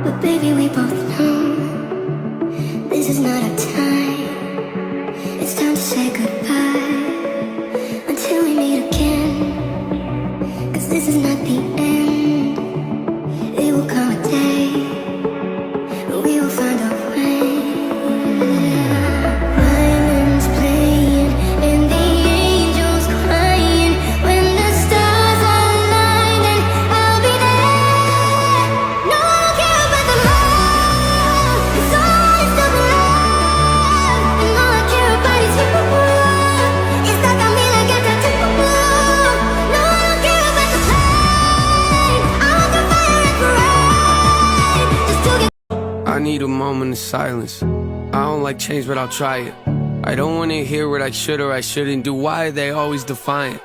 But baby, we both know this is not our time. It's time to say goodbye until we meet again. 'Cause this is not the end. It will come a day when we will find a way. Violins playing and the angels crying. When the stars align, then I'll be there. No, I don't care about the love. It's always the love. And all I care about is you. It's stuck on me like a tattoo. No, I don't care about the pain. I want the fire and parade. Just to get I need a moment of silence. I don't like change, but I'll try it. I don't want to hear what I should or I shouldn't do. Why are they always defiant?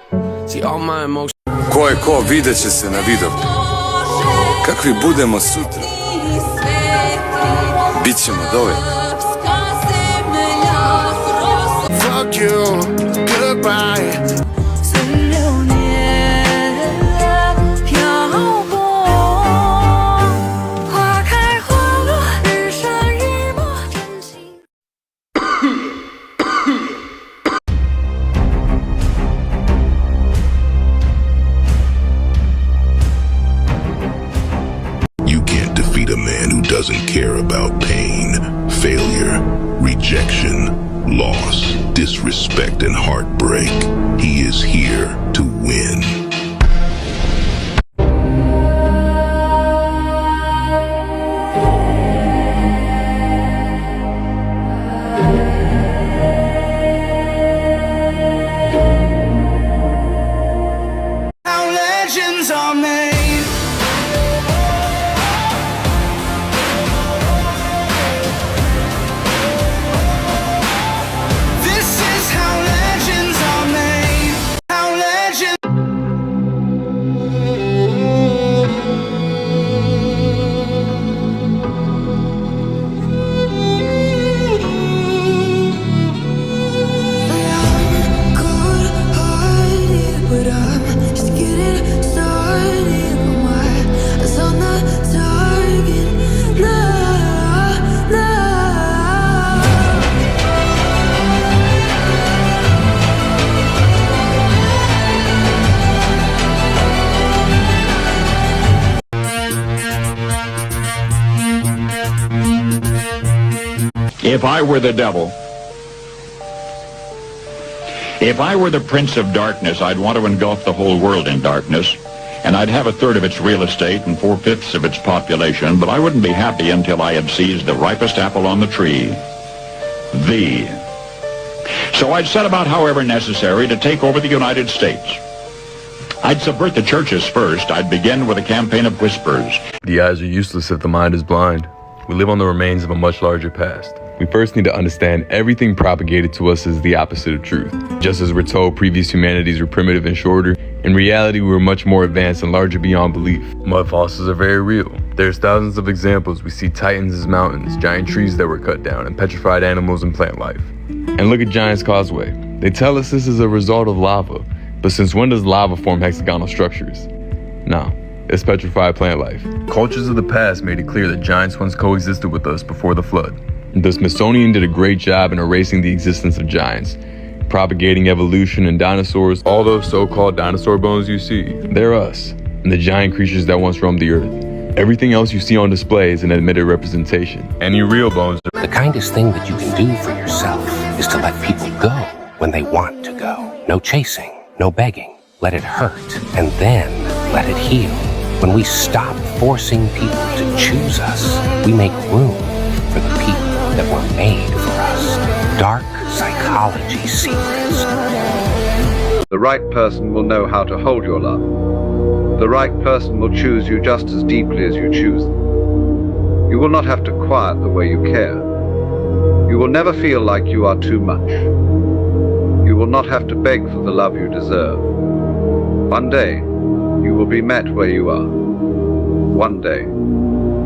See, all my emotions. Ko je ko, vidjet će se na vidovlju. Kakvi budemo sutra, bit ćemo dole. Fuck you, goodbye. 6年漂泊，花开花落，日升日没，真情。You can't defeat a man who doesn't care about pain, failure, rejection, loss, disrespect, and heartbreak. He is here to win. How legends are made. This is how legends are made. How legends. But I'm just getting started. My eyes on the target. Nah. If I were the devil, if I were the prince of darkness, I'd want to engulf the whole world in darkness, and I'd have a third of its real estate and 4/5 of its population, but I wouldn't be happy until I had seized the ripest apple on the tree, thee. So I'd set about, however necessary, to take over the United States. I'd subvert the churches first. I'd begin with a campaign of whispers. The eyes are useless if the mind is blind. We live on the remains of a much larger past. We first need to understand everything propagated to us is the opposite of truth. Just as we're told previous humanities were primitive and shorter, in reality we were much more advanced and larger beyond belief. Mud fossils are very real. There's thousands of examples. We see titans as mountains, giant trees that were cut down, and petrified animals and plant life. And look at Giant's Causeway. They tell us this is a result of lava, but since when does lava form hexagonal structures? No, it's petrified plant life. Cultures of the past made it clear that giants once coexisted with us before the flood. The Smithsonian did a great job in erasing the existence of giants, propagating evolution and dinosaurs. All those so-called dinosaur bones you see, they're us, and the giant creatures that once roamed the earth. Everything else you see on display is an admitted representation. Any real bones are... The kindest thing that you can do for yourself is to let people go when they want to go. No chasing, no begging. Let it hurt, and then let it heal. When we stop forcing people to choose us, we make room for the people that were made for us. Dark psychology secrets. The right person will know how to hold your love. The right person will choose you just as deeply as you choose them. You will not have to quiet the way you care. You will never feel like you are too much. You will not have to beg for the love you deserve. One day, you will be met where you are. One day,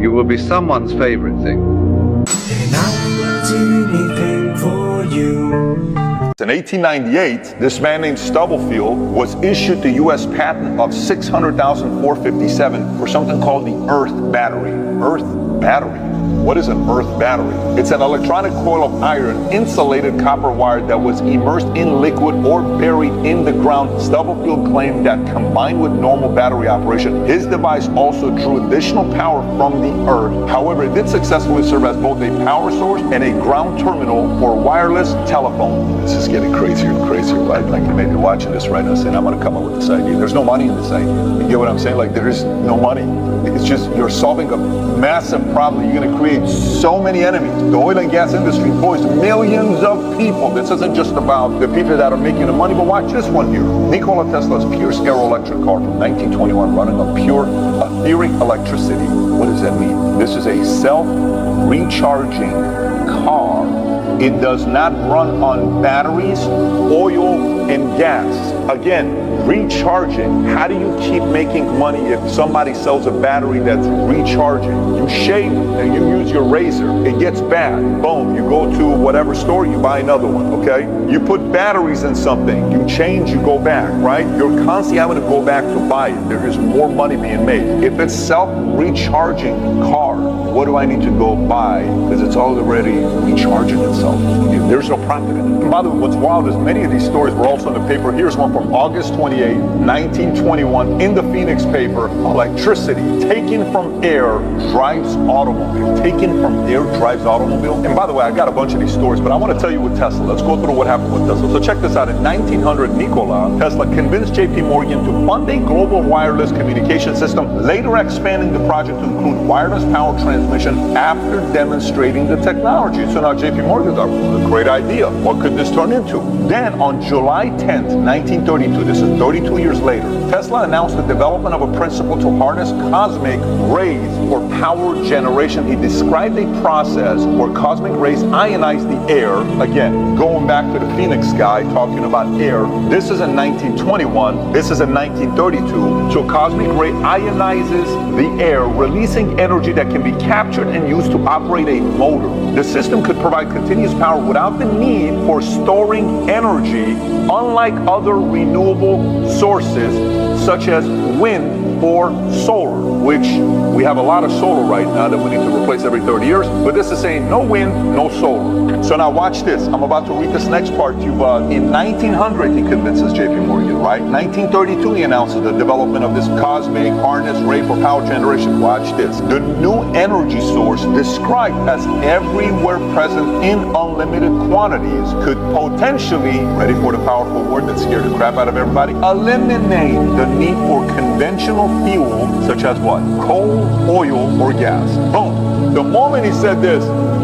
you will be someone's favorite thing. And I will do anything for you. In 1898, this man named Stubblefield was issued the U.S. patent of 600,457 for something called the Earth Battery. Earth Battery. What is an earth battery? It's an electronic coil of iron, insulated copper wire that was immersed in liquid or buried in the ground. Stubblefield claimed that combined with normal battery operation, his device also drew additional power from the earth. However, it did successfully serve as both a power source and a ground terminal for wireless telephone. This is getting crazier and crazier, right? Like you may be watching this right now saying, I'm going to come up with this idea. There's no money in this idea. You get what I'm saying? Like there is no money. It's just you're solving a massive problem. You're going to create so many enemies. The oil and gas industry employs millions of people. This isn't just about the people that are making the money, but watch this one here. Nikola Tesla's Pierce Aero electric car from 1921 running on pure etheric electricity. What does that mean? This is a self-recharging car. It does not run on batteries, oil, and gas. Again, recharging. How do you keep making money if somebody sells a battery that's recharging? You shave and you use your razor. It gets bad. Boom. You go to whatever store, you buy another one, okay? You put batteries in something. You change, you go back, right? You're constantly having to go back to buy it. There is more money being made. If it's self-recharging car, what do I need to go buy? Because it's already recharging itself. There's no profit in it. And by the way, what's wild is many of these stories were also in the paper. Here's one from August 28, 1921, in the Phoenix paper. Electricity taken from air drives automobile. Taken from air drives automobile. And by the way, I got a bunch of these stories, but I want to tell you with Tesla. Let's go through what happened with Tesla. So check this out. In 1900, Nikola Tesla convinced J.P. Morgan to fund a global wireless communication system, later expanding the project to include wireless power transmission after demonstrating the technology. So now J.P. Morgan thought, well, a great idea. What could this turn into? Then on July 10th, 1932, this is 32 years later, Tesla announced the development of a principle to harness cosmic rays for power generation. He described a process where cosmic rays ionize the air. Again, going back to the Phoenix guy talking about air. This is in 1921. This is in 1932. So cosmic ray ionizes the air, releasing energy that can be captured and used to operate a motor. The system could provide continuous power without the need for storing energy, unlike other renewable sources such as wind or solar, which we have a lot of solar right now that we need to replace every 30 years. But this is saying no wind, no solar. So now watch this. I'm about to read this next part to you. In 1900, he convinces J.P. Morgan, right? 1932, he announces the development of this cosmic harness ray for power generation. Watch this. The new energy source, described as everywhere present in unlimited quantities, could potentially, ready for the powerful word that scared the crap out of everybody, eliminate the need for conventional fuel such as what? Coal, oil, or gas. Boom. The moment he said this,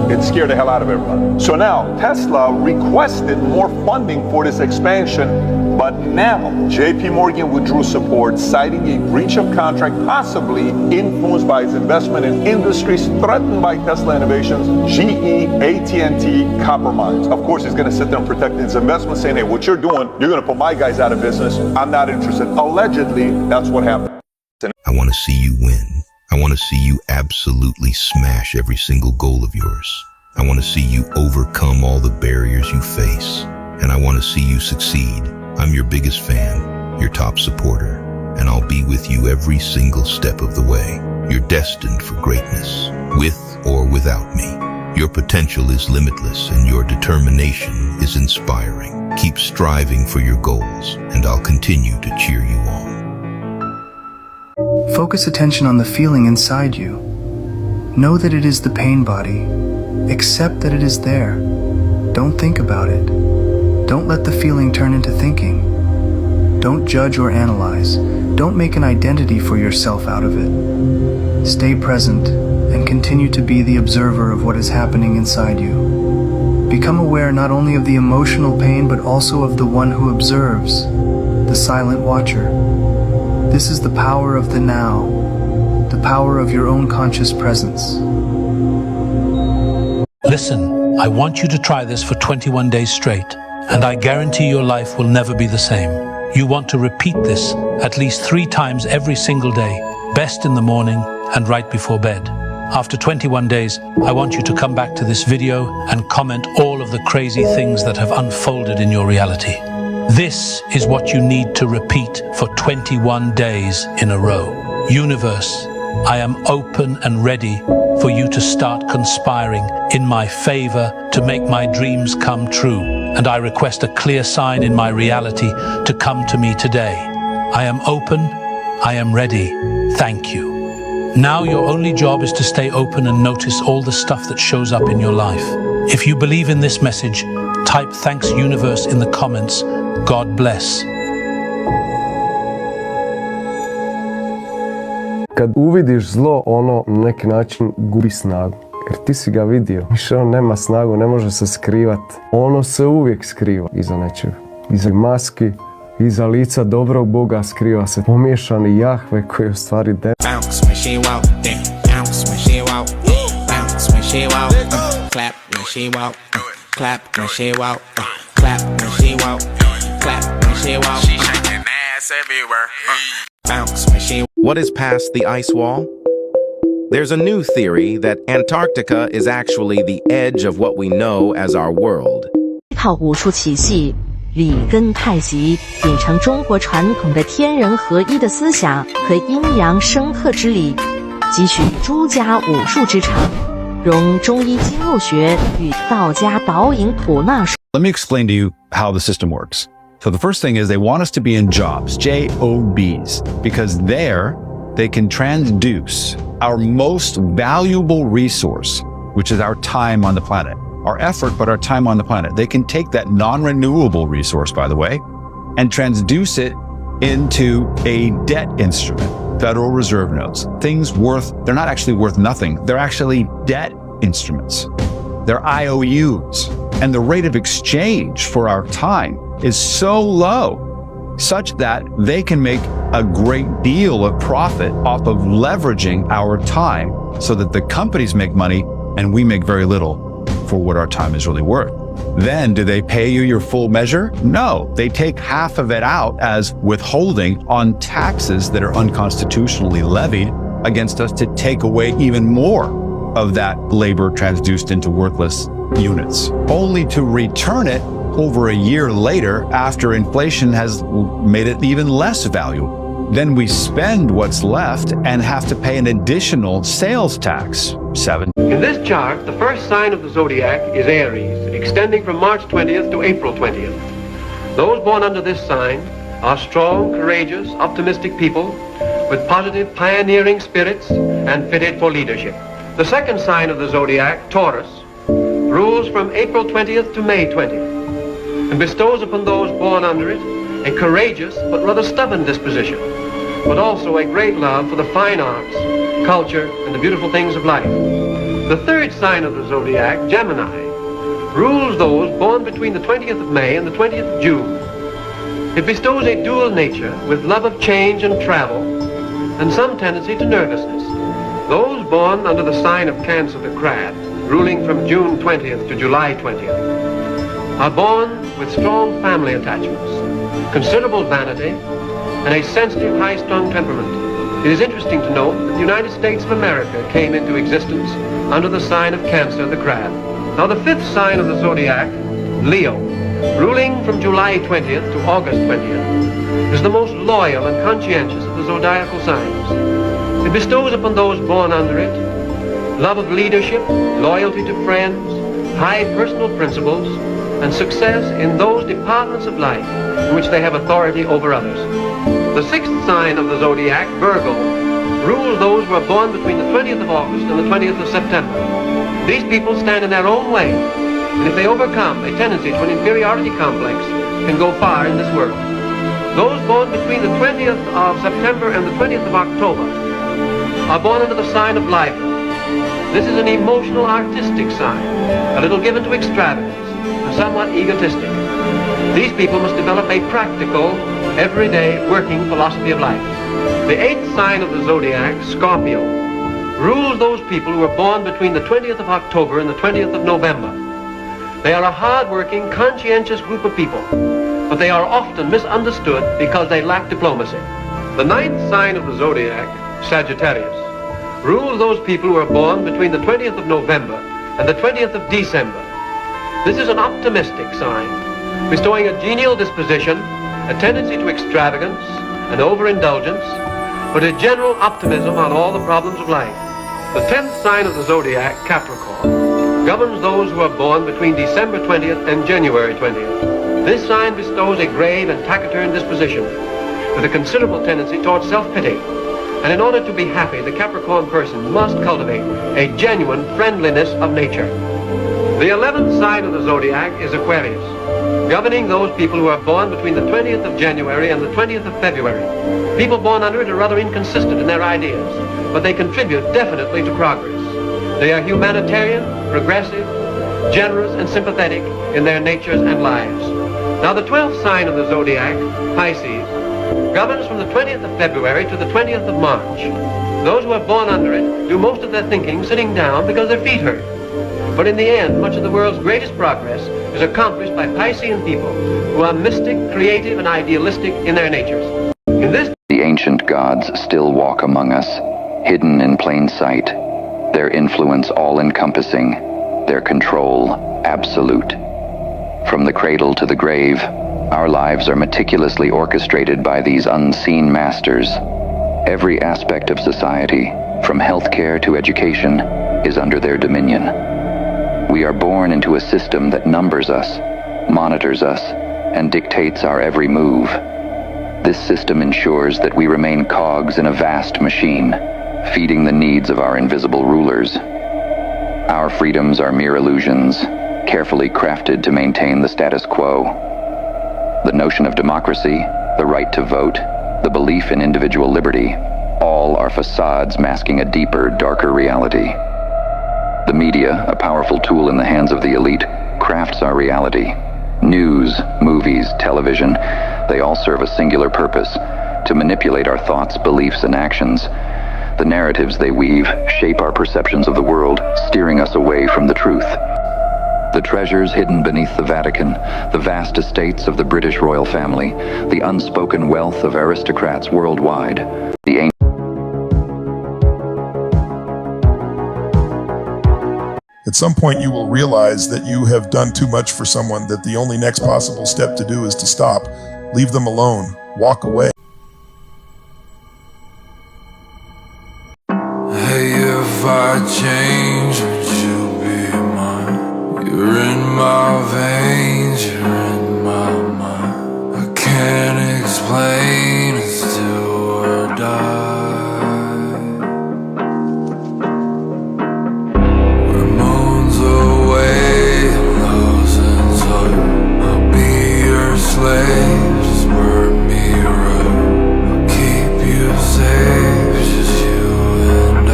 it scared the hell out of everybody. So now Tesla requested more funding for this expansion, but now J.P. Morgan withdrew support, citing a breach of contract possibly influenced by his investment in industries threatened by Tesla innovations, GE, AT&T, copper mines. Of course, he's going to sit there and protect his investment, saying, hey, what you're doing, you're going to put my guys out of business. I'm not interested. Allegedly, that's what happened. I want to see you win. I want to see you absolutely smash every single goal of yours. I want to see you overcome all the barriers you face. And I want to see you succeed. I'm your biggest fan, your top supporter, and I'll be with you every single step of the way. You're destined for greatness, with or without me. Your potential is limitless and your determination is inspiring. Keep striving for your goals, and I'll continue to cheer you on. Focus attention on the feeling inside you. Know that it is the pain body. Accept that it is there. Don't think about it. Don't let the feeling turn into thinking. Don't judge or analyze. Don't make an identity for yourself out of it. Stay present and continue to be the observer of what is happening inside you. Become aware not only of the emotional pain but also of the one who observes, the silent watcher. This is the power of the now, the power of your own conscious presence. Listen, I want you to try this for 21 days straight, and I guarantee your life will never be the same. You want to repeat this at least 3 times every single day, best in the morning and right before bed. After 21 days, I want you to come back to this video and comment all of of the crazy things that have unfolded in your reality. This is what you need to repeat for 21 days in a row. Universe, I am open and ready for you to start conspiring in my favor to make my dreams come true. And I request a clear sign in my reality to come to me today. I am open, I am ready. Thank you. Now your only job is to stay open and notice all the stuff that shows up in your life. If you believe in this message, type thanks universe in the comments. God bless. Kad uvidiš zlo, ono na neki način gubi snagu. Jer ti si ga vidio. Više on nema snagu, ne može se skrivati. Ono se uvijek skriva iza nečega. Iza maski, iza lica dobrog Boga skriva se pomiješani Jahve koji je u stvari demon. Bounce when she walk, then bounce when she walk, bounce when she walk, clap when she walk, clap when she walk, clap when she walk, clap when she walk. She shaking ass everywhere. Bounce when she. What is past the ice wall? There's a new theory that Antarctica is actually the edge of what we know as our world. 靠武术奇戏里根太极，秉承中国传统的天人合一的思想和阴阳生克之理，汲取诸家武术之长，融中医经络学与道家导引吐纳术。 Let me explain to you how the system works. So the first thing is they want us to be in jobs, J-O-Bs, because there they can transduce our most valuable resource, which is our time on the planet. Our effort, but our time on the planet. They can take that non-renewable resource, by the way, and transduce it into a debt instrument, Federal Reserve notes. Things worth, they're not actually worth nothing. They're actually debt instruments. They're IOUs. And the rate of exchange for our time is so low, such that they can make a great deal of profit off of leveraging our time so that the companies make money and we make very little for what our time is really worth. Then do they pay you your full measure? No, they take half of it out as withholding on taxes that are unconstitutionally levied against us to take away even more of that labor transduced into worthless units, only to return it over a year later after inflation has made it even less valuable. Then we spend what's left and have to pay an additional sales tax, 7. In this chart, the first sign of the zodiac is Aries, extending from March 20th to April 20th. Those born under this sign are strong, courageous, optimistic people with positive, pioneering spirits and fitted for leadership. The second sign of the zodiac, Taurus, rules from April 20th to May 20th and bestows upon those born under it a courageous but rather stubborn disposition, but also a great love for the fine arts, culture, and the beautiful things of life. The third sign of the zodiac, Gemini, rules those born between the 20th of May and the 20th of June. It bestows a dual nature with love of change and travel and some tendency to nervousness. Those born under the sign of Cancer, the crab, ruling from June 20th to July 20th, are born with strong family attachments, considerable vanity, and a sensitive, high-strung temperament. It is interesting to note that the United States of America came into existence under the sign of Cancer, the crab. Now the fifth sign of the zodiac, Leo, ruling from July 20th to August 20th, is the most loyal and conscientious of the zodiacal signs. It bestows upon those born under it love of leadership, loyalty to friends, high personal principles, and success in those departments of life in which they have authority over others. The sixth sign of the zodiac, Virgo, rules those who are born between the 20th of August and the 20th of September. These people stand in their own way, and if they overcome a tendency to an inferiority complex, can go far in this world. Those born between the 20th of September and the 20th of October are born under the sign of Libra. This is an emotional, artistic sign, a little given to extravagance, and somewhat egotistic. These people must develop a practical, everyday, working philosophy of life. The eighth sign of the zodiac, Scorpio, rules those people who are born between the 20th of October and the 20th of November. They are a hard-working, conscientious group of people, but they are often misunderstood because they lack diplomacy. The ninth sign of the zodiac, Sagittarius, rules those people who are born between the 20th of November and the 20th of December. This is an optimistic sign, bestowing a genial disposition, a tendency to extravagance and overindulgence, but a general optimism on all the problems of life. The 10th sign of the zodiac, Capricorn, governs those who are born between December 20th and January 20th. This sign bestows a grave and taciturn disposition, with a considerable tendency towards self-pity. And in order to be happy, the Capricorn person must cultivate a genuine friendliness of nature. The 11th sign of the zodiac is Aquarius, governing those people who are born between the 20th of January and the 20th of February. People born under it are rather inconsistent in their ideas, but they contribute definitely to progress. They are humanitarian, progressive, generous, and sympathetic in their natures and lives. Now the 12th sign of the zodiac, Pisces, governs from the 20th of February to the 20th of March. Those who are born under it do most of their thinking sitting down because their feet hurt. But in the end, much of the world's greatest progress is accomplished by Piscean people who are mystic, creative, and idealistic in their natures. The ancient gods still walk among us, hidden in plain sight, their influence all-encompassing, their control absolute. From the cradle to the grave, our lives are meticulously orchestrated by these unseen masters. Every aspect of society, from healthcare to education, is under their dominion. We are born into a system that numbers us, monitors us, and dictates our every move. This system ensures that we remain cogs in a vast machine, feeding the needs of our invisible rulers. Our freedoms are mere illusions, carefully crafted to maintain the status quo. The notion of democracy, the right to vote, the belief in individual liberty, all are facades masking a deeper, darker reality. The media, a powerful tool in the hands of the elite, crafts our reality. News, movies, television, they all serve a singular purpose: to manipulate our thoughts, beliefs, and actions. The narratives they weave shape our perceptions of the world, steering us away from the truth. The treasures hidden beneath the Vatican, the vast estates of the British royal family, the unspoken wealth of aristocrats worldwide, the At some point you will realize that you have done too much for someone, that the only next possible step to do is to stop, leave them alone, walk away. Hey, if I change, would you be mine? You're in my veins, you're in my mind. I can't explain, it's do or die. Slave, just burn me right. I'll keep you safe, just you and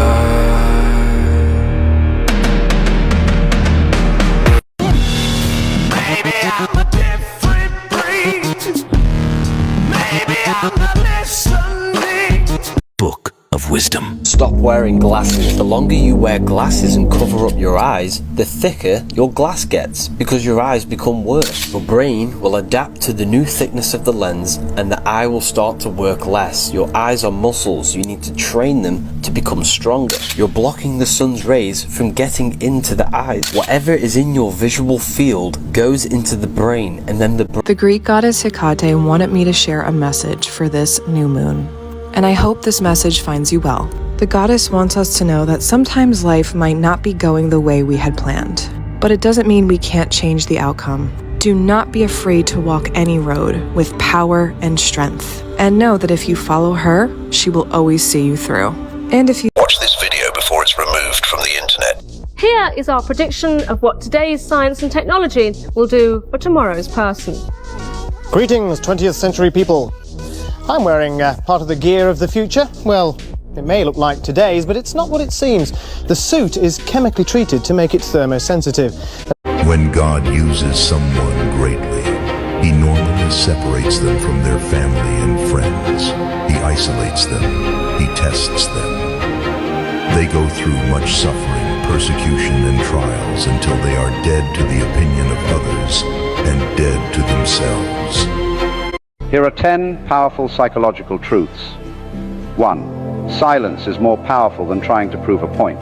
Maybe I'm a different breed. Maybe I'm not listening. Book of Wisdom. Stop wearing glasses. The longer you wear glasses and cover up your eyes, the thicker your glass gets, because your eyes become worse. Your brain will adapt to the new thickness of the lens, and the eye will start to work less. Your eyes are muscles. You need to train them to become stronger. You're blocking the sun's rays from getting into the eyes. Whatever is in your visual field goes into the brain, and then The Greek goddess Hecate wanted me to share a message for this new moon, and I hope this message finds you well. The goddess wants us to know that sometimes life might not be going the way we had planned, but it doesn't mean we can't change the outcome. Do not be afraid to walk any road with power and strength, and know that if you follow her, she will always see you through. And if you watch this video before it's removed from the internet. Here is our prediction of what today's science and technology will do for tomorrow's person. Greetings, 20th century people. I'm wearing part of the gear of the future. Well, it may look like today's, but it's not what it seems. The suit is chemically treated to make it thermosensitive. When God uses someone greatly, he normally separates them from their family and friends. He isolates them. He tests them. They go through much suffering, persecution, and trials until they are dead to the opinion of others and dead to themselves. Here are 10 powerful psychological truths. 1. Silence is more powerful than trying to prove a point.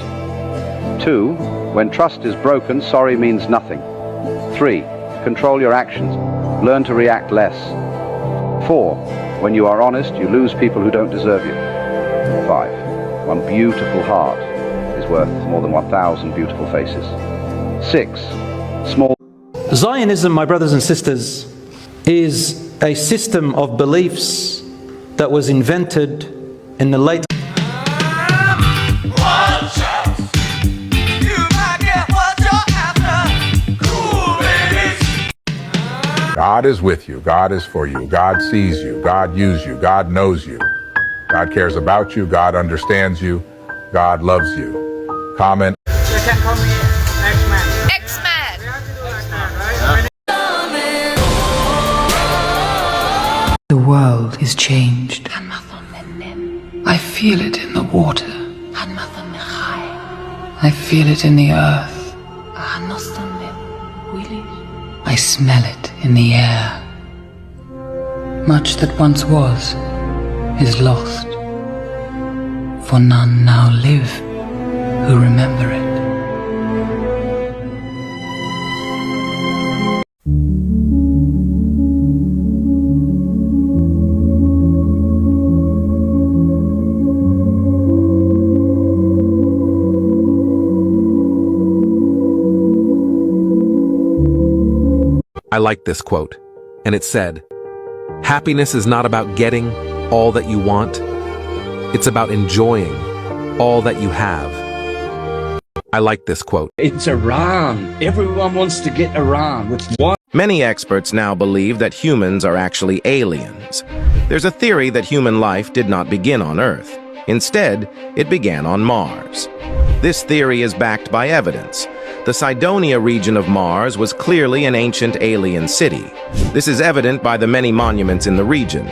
2. When trust is broken, sorry means nothing. 3. Control your actions. Learn to react less. 4. When you are honest, you lose people who don't deserve you. 5. One beautiful heart is worth more than 1,000 beautiful faces. 6. Small. Zionism, my brothers and sisters, is a system of beliefs that was invented in the late God is with you. God is for you. God sees you. God uses you. God knows you. God cares about you. God understands you. God loves you. Comment. The world is changed. I feel it in the water. I feel it in the earth. I smell it in the air. Much that once was is lost, for none now live who remember it. I like this quote, and it said, "Happiness is not about getting all that you want. It's about enjoying all that you have." I like this quote. It's Iran. Everyone wants to get Iran with one. Many experts now believe that humans are actually aliens. There's a theory that human life did not begin on Earth. Instead, it began on Mars. This theory is backed by evidence. The Cydonia region of Mars was clearly an ancient alien city. This is evident by the many monuments in the region.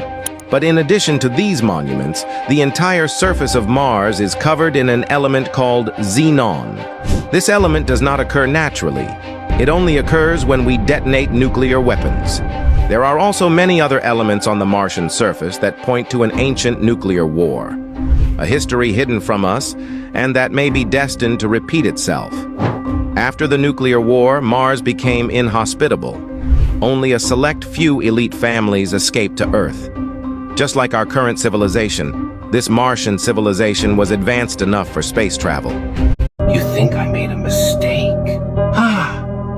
But in addition to these monuments, the entire surface of Mars is covered in an element called xenon. This element does not occur naturally. It only occurs when we detonate nuclear weapons. There are also many other elements on the Martian surface that point to an ancient nuclear war, a history hidden from us, and that may be destined to repeat itself. After the nuclear war, Mars became inhospitable. Only a select few elite families escaped to Earth. Just like our current civilization, this Martian civilization was advanced enough for space travel. You think I made a mistake?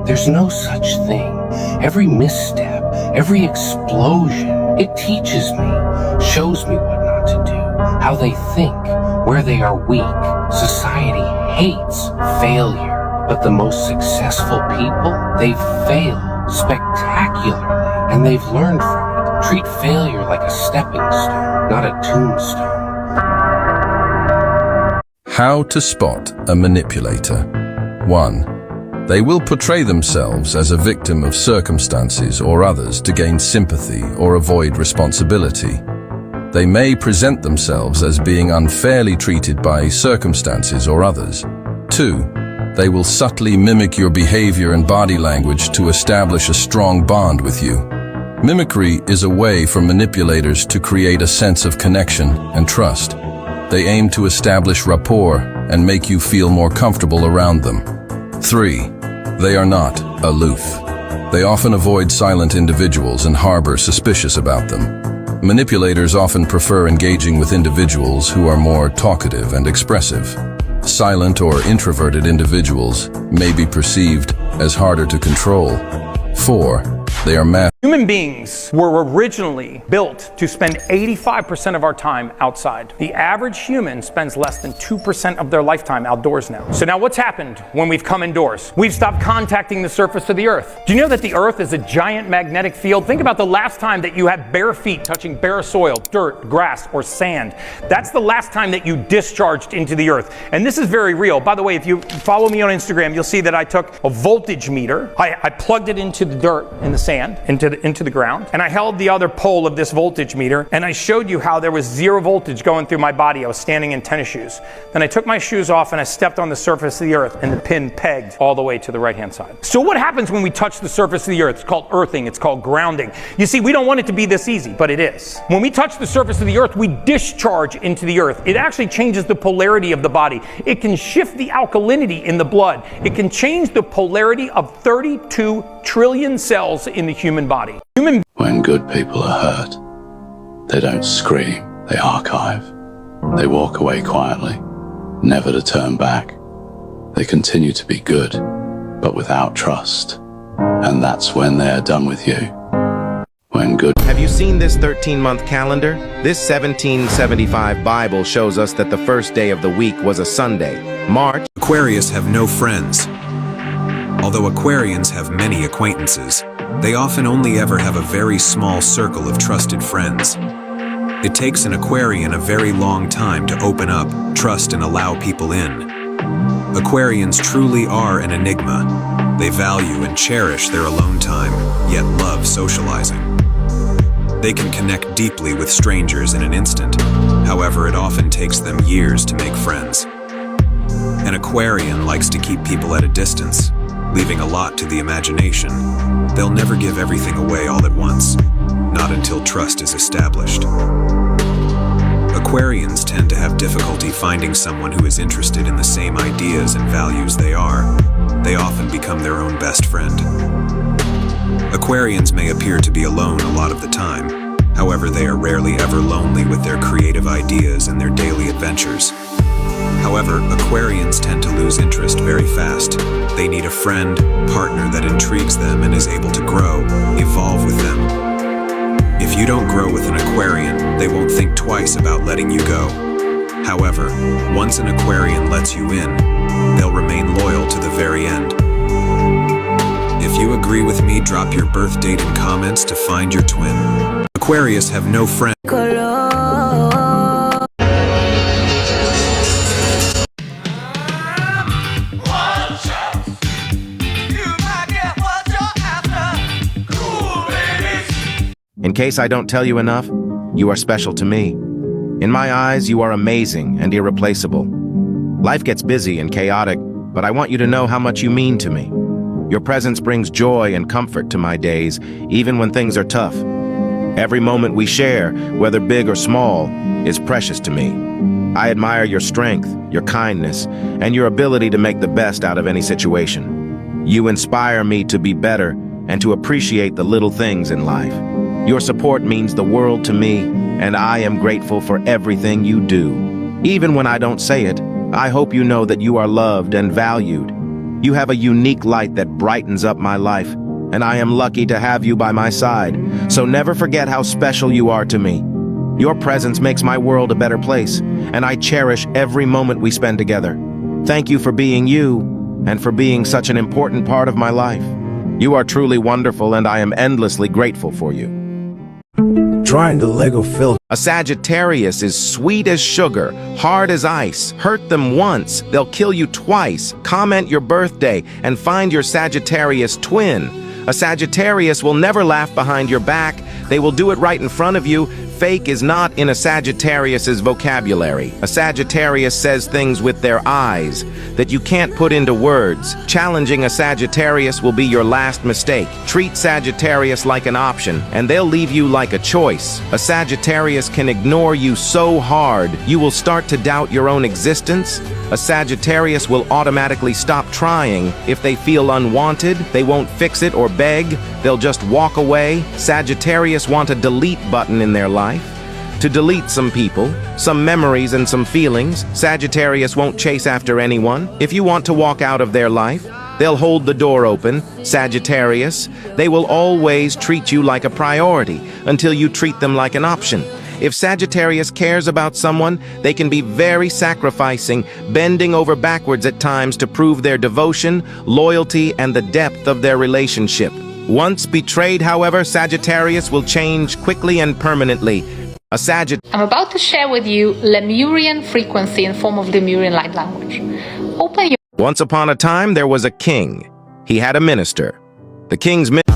There's no such thing. Every misstep, every explosion, it teaches me, shows me what not to do, how they think, where they are weak. Society hates failure. But the most successful people, they've failed spectacularly, and they've learned from it. Treat failure like a stepping stone, not a tombstone. How to spot a manipulator. 1. They will portray themselves as a victim of circumstances or others to gain sympathy or avoid responsibility. They may present themselves as being unfairly treated by circumstances or others. 2. They will subtly mimic your behavior and body language to establish a strong bond with you. Mimicry is a way for manipulators to create a sense of connection and trust. They aim to establish rapport and make you feel more comfortable around them. 3. They are not aloof. They often avoid silent individuals and harbor suspicion about them. Manipulators often prefer engaging with individuals who are more talkative and expressive. Silent or introverted individuals may be perceived as harder to control. 4. They are Human beings were originally built to spend 85% of our time outside. The average human spends less than 2% of their lifetime outdoors now. So now what's happened when we've come indoors? We've stopped contacting the surface of the earth. Do you know that the earth is a giant magnetic field? Think about the last time that you had bare feet touching bare soil, dirt, grass, or sand. That's the last time that you discharged into the earth. And this is very real. By the way, if you follow me on Instagram, you'll see that I took a voltage meter. I plugged it into the dirt in the sand, into into the ground, and I held the other pole of this voltage meter, and I showed you how there was 0 voltage going through my body. I was standing in tennis shoes. Then I took my shoes off and I stepped on the surface of the earth, and the pin pegged all the way to the right-hand side. So what happens when we touch the surface of the earth? It's called earthing. It's called grounding. You see, we don't want it to be this easy, but it is. When we touch the surface of the earth, we discharge into the earth. It actually changes the polarity of the body. It can shift the alkalinity in the blood. It can change the polarity of 32 trillion cells in the human body. When good people are hurt, they don't scream, they archive. They walk away quietly, never to turn back. They continue to be good, but without trust. And that's when they are done with you. When good. Have you seen this 13-month calendar? This 1775 Bible shows us that the first day of the week was a Sunday, March. Aquarius have no friends. Although Aquarians have many acquaintances, they often only ever have a very small circle of trusted friends. It takes an Aquarian a very long time to open up, trust, and allow people in. Aquarians truly are an enigma. They value and cherish their alone time, yet love socializing. They can connect deeply with strangers in an instant. However, it often takes them years to make friends. An Aquarian likes to keep people at a distance, leaving a lot to the imagination. They'll never give everything away all at once, not until trust is established. Aquarians tend to have difficulty finding someone who is interested in the same ideas and values they are. They often become their own best friend. Aquarians may appear to be alone a lot of the time. However, they are rarely ever lonely with their creative ideas and their daily adventures. However, Aquarians tend to lose interest very fast. They need a friend, partner that intrigues them and is able to grow, evolve with them. If you don't grow with an Aquarian, they won't think twice about letting you go. However, once an Aquarian lets you in, they'll remain loyal to the very end. If you agree with me, drop your birth date in comments to find your twin. Aquarius have no friends. In case I don't tell you enough, you are special to me. In my eyes, you are amazing and irreplaceable. Life gets busy and chaotic, but I want you to know how much you mean to me. Your presence brings joy and comfort to my days, even when things are tough. Every moment we share, whether big or small, is precious to me. I admire your strength, your kindness, and your ability to make the best out of any situation. You inspire me to be better and to appreciate the little things in life. Your support means the world to me, and I am grateful for everything you do. Even when I don't say it, I hope you know that you are loved and valued. You have a unique light that brightens up my life, and I am lucky to have you by my side. So never forget how special you are to me. Your presence makes my world a better place, and I cherish every moment we spend together. Thank you for being you, and for being such an important part of my life. You are truly wonderful, and I am endlessly grateful for you. Trying to Lego fill. A Sagittarius is sweet as sugar, hard as ice. Hurt them once, they'll kill you twice. Comment your birthday and find your Sagittarius twin. A Sagittarius will never laugh behind your back. They will do it right in front of you. Fake is not in a Sagittarius's vocabulary. A Sagittarius says things with their eyes that you can't put into words. Challenging a Sagittarius will be your last mistake. Treat Sagittarius like an option, and they'll leave you like a choice. A Sagittarius can ignore you so hard, you will start to doubt your own existence. A Sagittarius will automatically stop trying. If they feel unwanted, they won't fix it or beg. They'll just walk away. Sagittarius want a delete button in their life. To delete some people, some memories and some feelings. Sagittarius won't chase after anyone. If you want to walk out of their life, they'll hold the door open. Sagittarius, they will always treat you like a priority until you treat them like an option. If Sagittarius cares about someone, they can be very sacrificing, bending over backwards at times to prove their devotion, loyalty, and the depth of their relationship. Once betrayed, however, Sagittarius will change quickly and permanently. I'm about to share with you Lemurian frequency in form of Lemurian light language. Open your... Once upon a time, there was a king. He had a minister. The king's minister...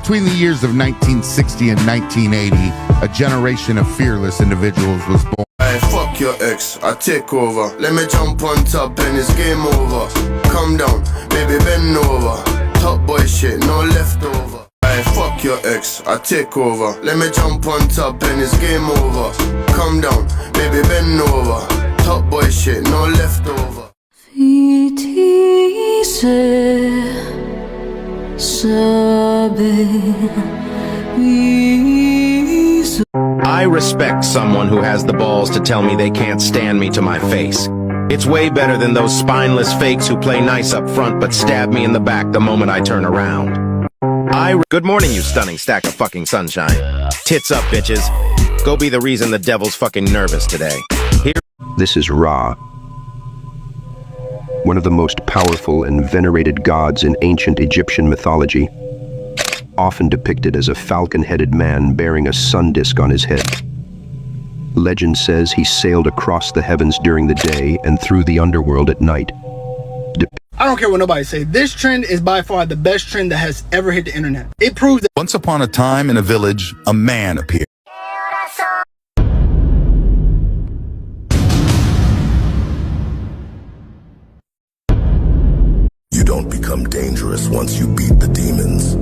Between the years of 1960 and 1980, a generation of fearless individuals was born. Hey, fuck your ex, I take over. Let me jump on top and it's game over. Come down, baby, bend over. Top boy shit, no leftover. Hey, fuck your ex, I take over. Let me jump on top and it's game over. Come down, baby, bend over. Top boy shit, no leftover. I respect someone who has the balls to tell me they can't stand me to my face. It's way better than those spineless fakes who play nice up front but stab me in the back the moment I turn around. Good morning, you stunning stack of fucking sunshine. Tits up, bitches. Go be the reason the devil's fucking nervous today. This is Ra, one of the most powerful and venerated gods in ancient Egyptian mythology, often depicted as a falcon-headed man bearing a sun disk on his head. Legend says he sailed across the heavens during the day and through the underworld at night. I don't care what nobody say. This trend is by far the best trend that has ever hit the internet. It proves that Once upon a time in a village, a man appeared. You don't become dangerous once you beat the demons.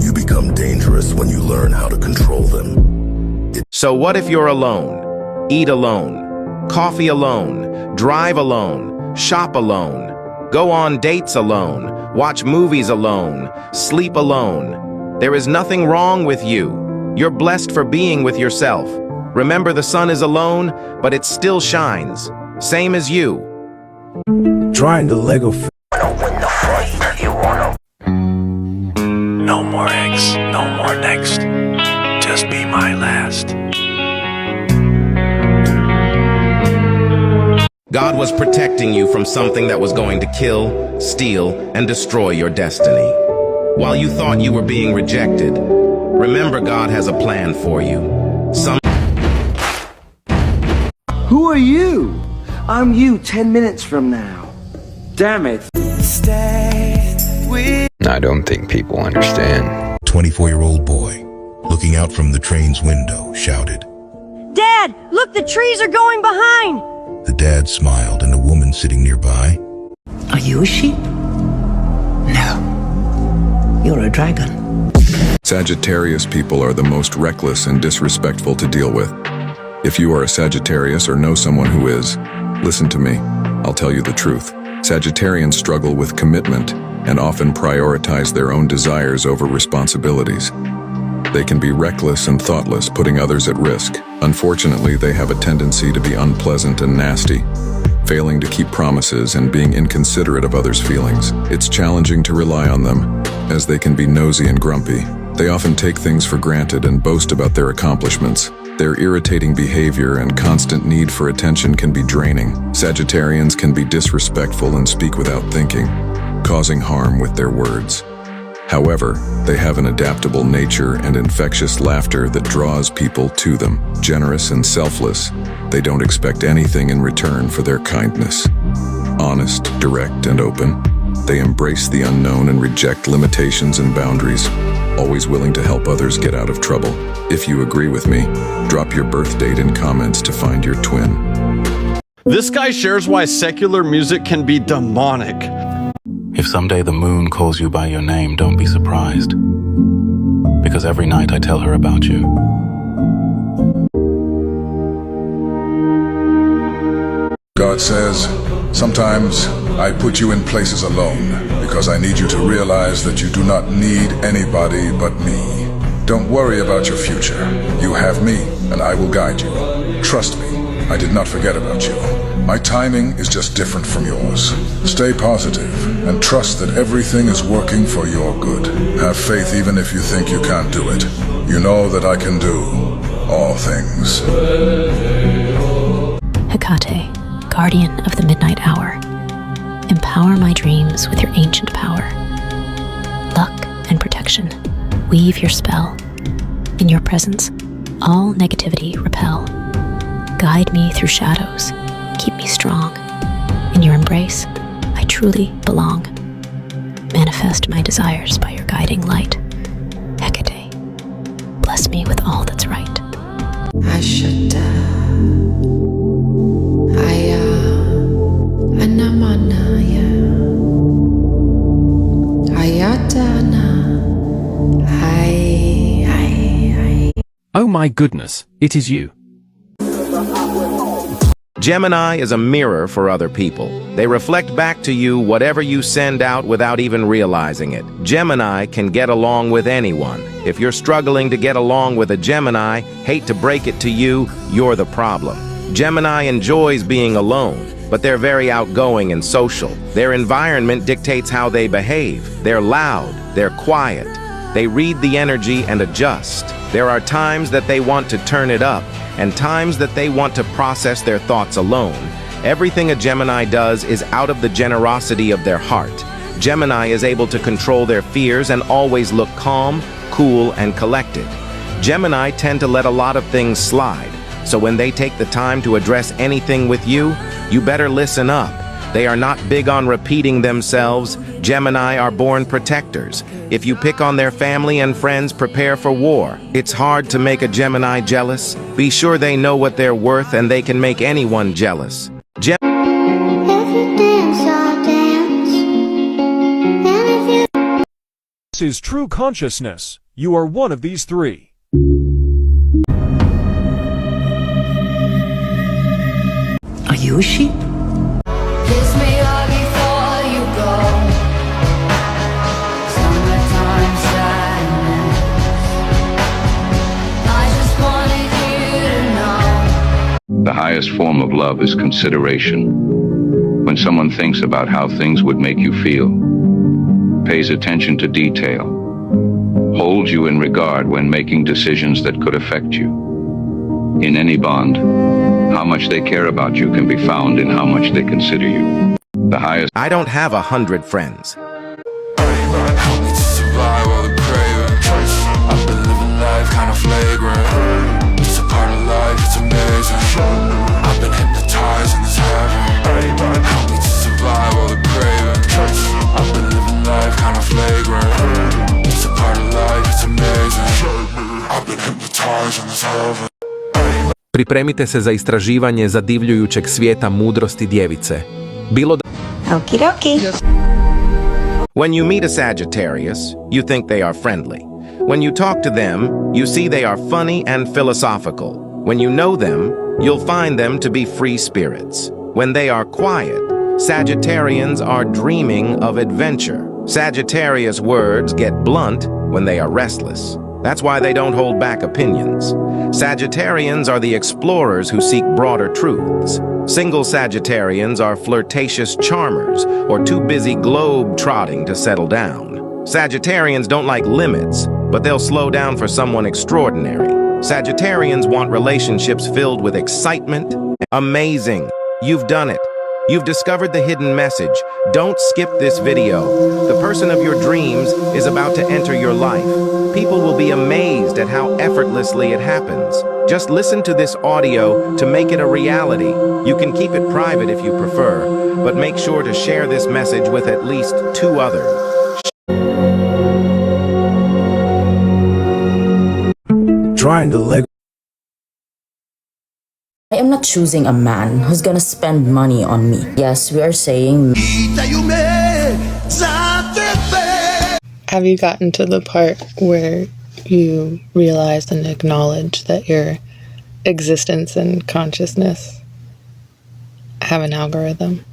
You become dangerous when you learn how to control them. So what if you're alone, eat alone, coffee alone, drive alone, shop alone, go on dates alone, watch movies alone, sleep alone? There is nothing wrong with you. You're blessed for being with yourself. Remember, the sun is alone, but it still shines. Same as you. Trying to Lego. No more eggs, no more next. Just be my last. God was protecting you from something that was going to kill, steal, and destroy your destiny. While you thought you were being rejected, remember God has a plan for you. Who are you? I'm you 10 minutes from now. Damn it. I don't think people understand. 24-year-old boy, looking out from the train's window, shouted. Dad, look, the trees are going behind. The dad smiled, and a woman sitting nearby. Are you a sheep? No. You're a dragon. Sagittarius people are the most reckless and disrespectful to deal with. If you are a Sagittarius or know someone who is, listen to me. I'll tell you the truth. Sagittarians struggle with commitment and often prioritize their own desires over responsibilities. They can be reckless and thoughtless, putting others at risk. Unfortunately, they have a tendency to be unpleasant and nasty, failing to keep promises and being inconsiderate of others' feelings. It's challenging to rely on them, as they can be nosy and grumpy. They often take things for granted and boast about their accomplishments. Their irritating behavior and constant need for attention can be draining. Sagittarians can be disrespectful and speak without thinking, causing harm with their words. However, they have an adaptable nature and infectious laughter that draws people to them. Generous and selfless, they don't expect anything in return for their kindness. Honest, direct, and open, they embrace the unknown and reject limitations and boundaries, always willing to help others get out of trouble. If you agree with me, drop your birth date in comments to find your twin. This guy shares why secular music can be demonic. If someday the moon calls you by your name, don't be surprised. Because every night I tell her about you. God says, sometimes I put you in places alone because I need you to realize that you do not need anybody but me. Don't worry about your future. You have me, and I will guide you. Trust me, I did not forget about you. My timing is just different from yours. Stay positive and trust that everything is working for your good. Have faith even if you think you can't do it. You know that I can do all things. Hecate, guardian of the midnight hour, empower my dreams with your ancient power. Luck and protection, weave your spell. In your presence, all negativity repel. Guide me through shadows, keep me strong. In your embrace, I truly belong. Manifest my desires by your guiding light. Hecate. bless me with all that's right. I should Oh my goodness, it is you. Gemini is a mirror for other people. They reflect back to you whatever you send out without even realizing it. Gemini can get along with anyone. If you're struggling to get along with a Gemini, hate to break it to you, you're the problem. Gemini enjoys being alone, but they're very outgoing and social. Their environment dictates how they behave. They're loud, they're quiet. They read the energy and adjust. There are times that they want to turn it up, and times that they want to process their thoughts alone. Everything a Gemini does is out of the generosity of their heart. Gemini is able to control their fears and always look calm, cool, and collected. Gemini tend to let a lot of things slide, so when they take the time to address anything with you, you better listen up. They are not big on repeating themselves. Gemini are born protectors. If you pick on their family and friends, prepare for war. It's hard to make a Gemini jealous. Be sure they know what they're worth and they can make anyone jealous. This is true consciousness. You are one of these three. Are you a sheep? Kiss me hard before you go. Summertime sadness. I just wanted you to know. The highest form of love is consideration. When someone thinks about how things would make you feel, pays attention to detail, holds you in regard when making decisions that could affect you. In any bond, how much they care about you can be found in how much they consider you. The highest. I don't have 100 friends. Help me to survive all the craving. I've been living life kind of flagrant. It's a part of life, it's amazing. I've been hypnotized in this heaven. Help me to survive all the craving. I've been living life kind of flagrant. It's a part of life, it's amazing. I've been hypnotized in this heaven. Pripremite se za istraživanje zadivljujućeg svijeta mudrosti djevice. Bilo da... Okidoki. When you meet a Sagittarius, you think they are friendly. When you talk to them, you see they are funny and philosophical. When you know them, you'll find them to be free spirits. When they are quiet, Sagittarians are dreaming of adventure. Sagittarius words get blunt when they are restless. That's why they don't hold back opinions. Sagittarians are the explorers who seek broader truths. Single Sagittarians are flirtatious charmers or too busy globe-trotting to settle down. Sagittarians don't like limits, but they'll slow down for someone extraordinary. Sagittarians want relationships filled with excitement. Amazing! You've done it. You've discovered the hidden message. Don't skip this video. The person of your dreams is about to enter your life. People will be amazed at how effortlessly it happens. Just listen to this audio to make it a reality. You can keep it private if you prefer, but make sure to share this message with at least 2 others. Trying to let I am not choosing a man who's gonna spend money on me. Yes, we are saying... Have you gotten to the part where you realize and acknowledge that your existence and consciousness have an algorithm?